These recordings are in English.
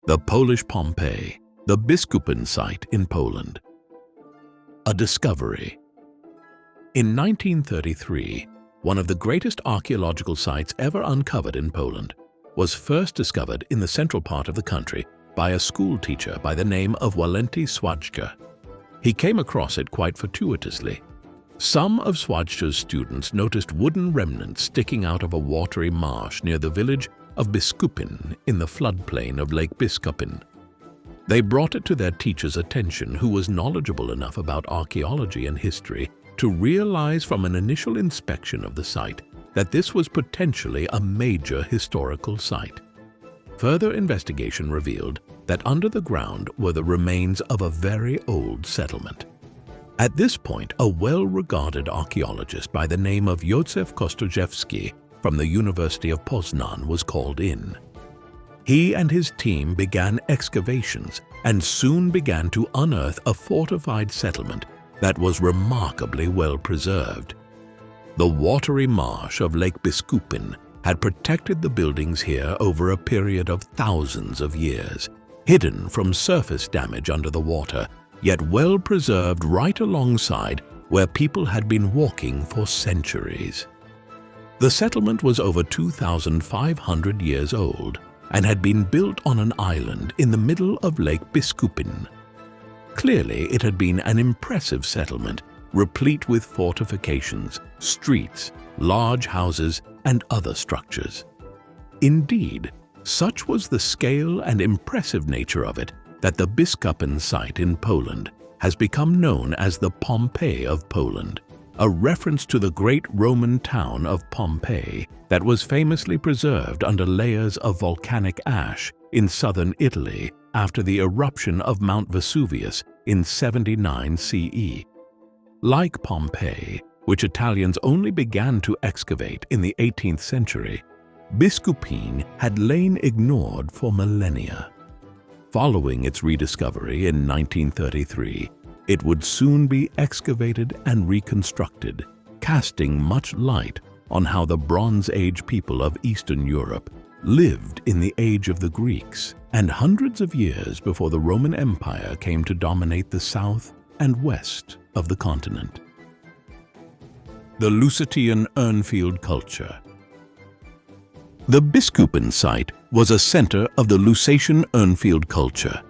The Polish Pompeii, the Biskupin site in Poland. A discovery. In 1933, one of the greatest archaeological sites ever uncovered in Poland was first discovered in the central part of the country by a schoolteacher by the name of Walenty Szwajcer. He came across it quite fortuitously. Some of Szwajcer's students noticed wooden remnants sticking out of a watery marsh near the village of Biskupin in the floodplain of Lake Biskupin. They brought it to their teacher's attention, who was knowledgeable enough about archaeology and history to realize from an initial inspection of the site that this was potentially a major historical site. Further investigation revealed that under the ground were the remains of a very old settlement. At this point, a well-regarded archaeologist by the name of Józef Kościuszewski from the University of Poznan was called in. He and his team began excavations and soon began to unearth a fortified settlement that was remarkably well preserved. The watery marsh of Lake Biskupin had protected the buildings here over a period of thousands of years, hidden from surface damage under the water, yet well preserved right alongside where people had been walking for centuries. The settlement was over 2,500 years old and had been built on an island in the middle of Lake Biskupin. Clearly, it had been an impressive settlement, replete with fortifications, streets, large houses, and other structures. Indeed, such was the scale and impressive nature of it that the Biskupin site in Poland has become known as the Pompeii of Poland, a reference to the great Roman town of Pompeii that was famously preserved under layers of volcanic ash in southern Italy after the eruption of Mount Vesuvius in 79 CE. Like Pompeii, which Italians only began to excavate in the 18th century, Biskupin had lain ignored for millennia. Following its rediscovery in 1933, it would soon be excavated and reconstructed, casting much light on how the Bronze Age people of Eastern Europe lived in the age of the Greeks and hundreds of years before the Roman Empire came to dominate the south and west of the continent. The Lusatian Urnfield culture. The Biskupin site was a center of the Lusatian Urnfield culture.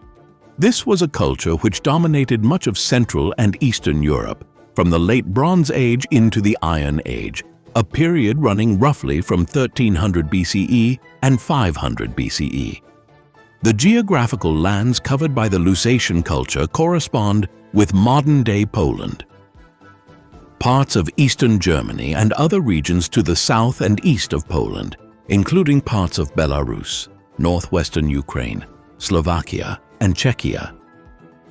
This was a culture which dominated much of Central and Eastern Europe from the Late Bronze Age into the Iron Age, a period running roughly from 1300 BCE and 500 BCE. The geographical lands covered by the Lusatian culture correspond with modern-day Poland, parts of eastern Germany and other regions to the south and east of Poland, including parts of Belarus, northwestern Ukraine, Slovakia, and Czechia.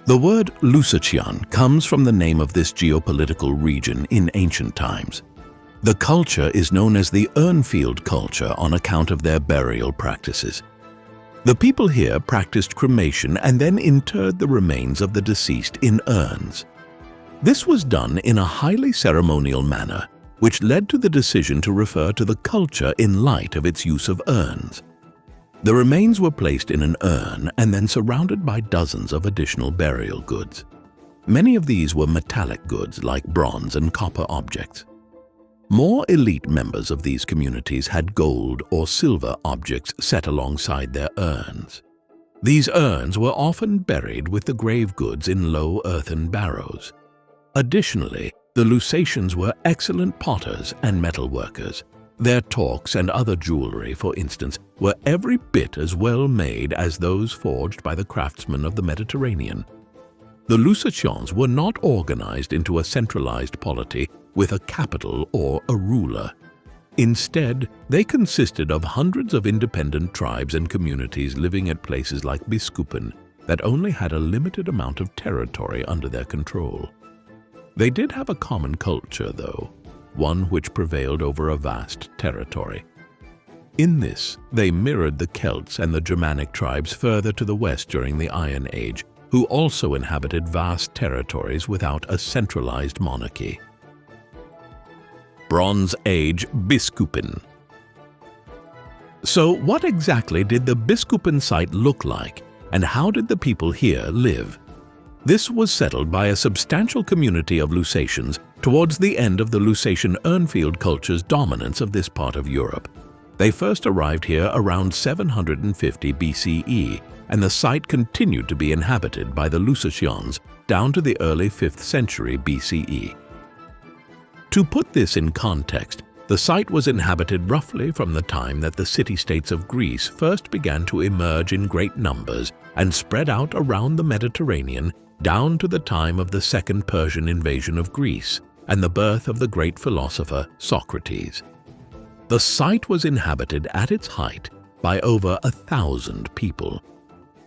The word Lusatian comes from the name of this geopolitical region in ancient times. The culture is known as the Urnfield culture on account of their burial practices. The people here practiced cremation and then interred the remains of the deceased in urns. This was done in a highly ceremonial manner, which led to the decision to refer to the culture in light of its use of urns. The remains were placed in an urn and then surrounded by dozens of additional burial goods. Many of these were metallic goods like bronze and copper objects. More elite members of these communities had gold or silver objects set alongside their urns. These urns were often buried with the grave goods in low earthen barrows. Additionally, the Lusatians were excellent potters and metalworkers. Their torques and other jewelry, for instance, were every bit as well made as those forged by the craftsmen of the Mediterranean. The Lusatians were not organized into a centralized polity with a capital or a ruler. Instead, they consisted of hundreds of independent tribes and communities living at places like Biskupin that only had a limited amount of territory under their control. They did have a common culture, though, one which prevailed over a vast territory. In this, they mirrored the Celts and the Germanic tribes further to the west during the Iron Age, who also inhabited vast territories without a centralized monarchy. Bronze Age Biskupin. So what exactly did the Biskupin site look like, and how did the people here live? This was settled by a substantial community of Lusatians towards the end of the Lusatian Urnfield culture's dominance of this part of Europe. They first arrived here around 750 BCE, and the site continued to be inhabited by the Lusatians down to the early 5th century BCE. To put this in context, the site was inhabited roughly from the time that the city-states of Greece first began to emerge in great numbers and spread out around the Mediterranean down to the time of the Second Persian invasion of Greece and the birth of the great philosopher Socrates. The site was inhabited at its height by over 1,000 people.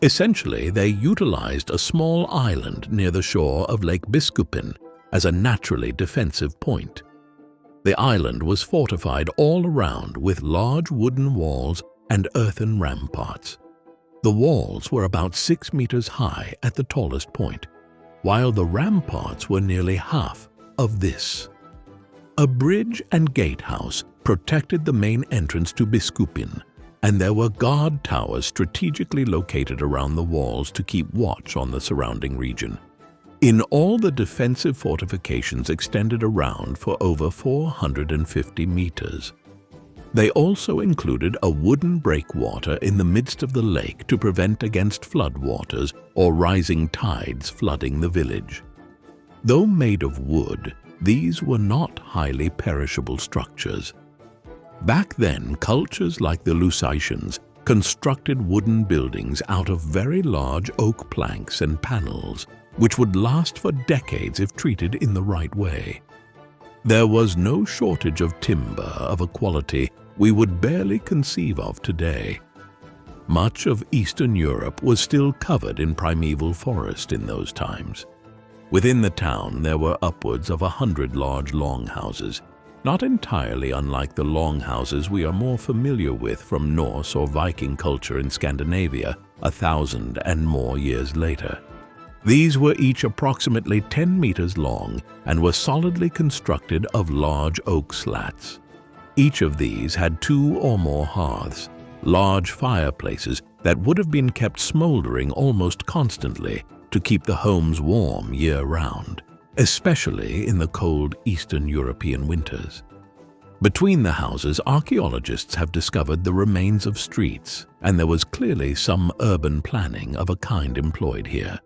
Essentially, they utilized a small island near the shore of Lake Biskupin as a naturally defensive point. The island was fortified all around with large wooden walls and earthen ramparts. The walls were about 6 meters high at the tallest point, while the ramparts were nearly half of this. A bridge and gatehouse protected the main entrance to Biskupin, and there were guard towers strategically located around the walls to keep watch on the surrounding region. In all, the defensive fortifications extended around for over 450 meters. They also included a wooden breakwater in the midst of the lake to prevent against floodwaters or rising tides flooding the village. Though made of wood, these were not highly perishable structures. Back then, cultures like the Lusatians constructed wooden buildings out of very large oak planks and panels, which would last for decades if treated in the right way. There was no shortage of timber of a quality we would barely conceive of today. Much of Eastern Europe was still covered in primeval forest in those times. Within the town there were upwards of 100 large longhouses, not entirely unlike the longhouses we are more familiar with from Norse or Viking culture in Scandinavia 1,000 and more years later. These were each approximately 10 meters long and were solidly constructed of large oak slats. Each of these had 2 or more hearths, large fireplaces that would have been kept smoldering almost constantly to keep the homes warm year-round, especially in the cold Eastern European winters. Between the houses, archaeologists have discovered the remains of streets, and there was clearly some urban planning of a kind employed here.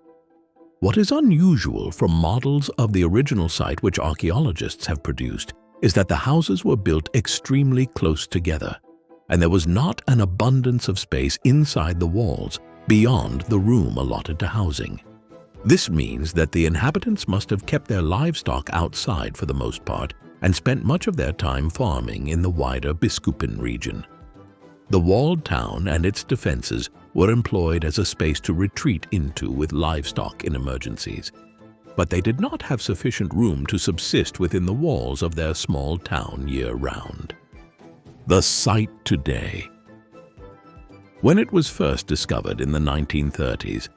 What is unusual from models of the original site which archaeologists have produced is that the houses were built extremely close together, and there was not an abundance of space inside the walls beyond the room allotted to housing. This means that the inhabitants must have kept their livestock outside for the most part and spent much of their time farming in the wider Biskupin region. The walled town and its defenses were employed as a space to retreat into with livestock in emergencies, but they did not have sufficient room to subsist within the walls of their small town year-round. The site today. When it was first discovered in the 1930s,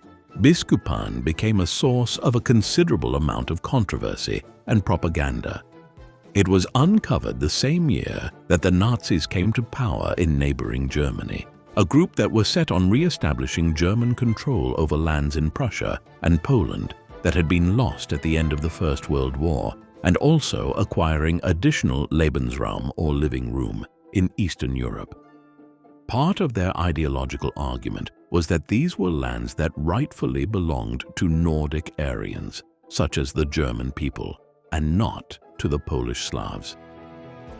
Biskupin became a source of a considerable amount of controversy and propaganda. It was uncovered the same year that the Nazis came to power in neighboring Germany, a group that was set on re-establishing German control over lands in Prussia and Poland that had been lost at the end of the First World War, and also acquiring additional Lebensraum or living room in Eastern Europe. Part of their ideological argument was that these were lands that rightfully belonged to Nordic Aryans, such as the German people, and not to the Polish Slavs.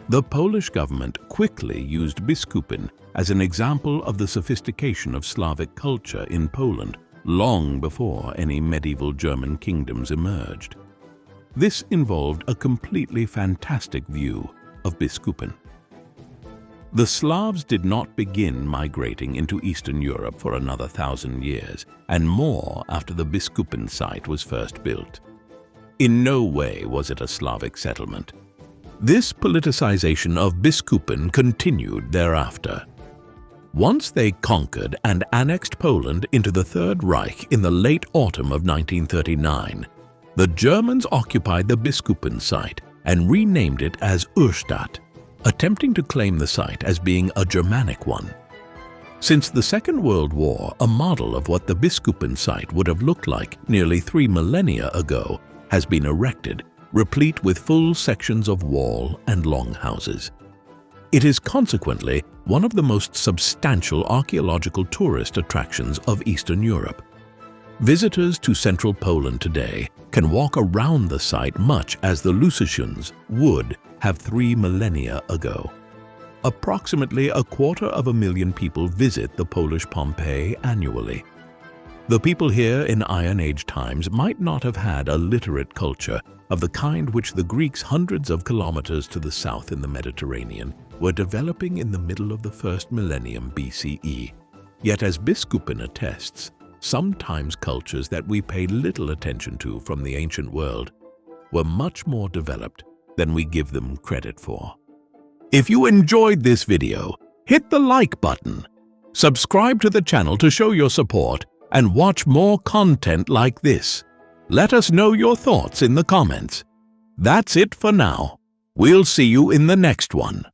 The Polish government quickly used Biskupin as an example of the sophistication of Slavic culture in Poland long before any medieval German kingdoms emerged. This involved a completely fantastic view of Biskupin. The Slavs did not begin migrating into Eastern Europe for another 1,000 years, and more after the Biskupin site was first built. In no way was it a Slavic settlement. This politicization of Biskupin continued thereafter. Once they conquered and annexed Poland into the Third Reich in the late autumn of 1939, the Germans occupied the Biskupin site and renamed it as Urstadt, attempting to claim the site as being a Germanic one. Since the Second World War, a model of what the Biskupin site would have looked like nearly 3 millennia ago has been erected, replete with full sections of wall and longhouses. It is consequently one of the most substantial archaeological tourist attractions of Eastern Europe. Visitors to central Poland today can walk around the site much as the Lusatians would have 3 millennia ago. Approximately 250,000 people visit the Polish Pompeii annually. The people here in Iron Age times might not have had a literate culture of the kind which the Greeks hundreds of kilometers to the south in the Mediterranean were developing in the middle of the first millennium BCE. Yet, as Biskupin attests, sometimes cultures that we pay little attention to from the ancient world were much more developed than we give them credit for. If you enjoyed this video, hit the like button, subscribe to the channel to show your support, and watch more content like this. Let us know your thoughts in the comments. That's it for now. We'll see you in the next one.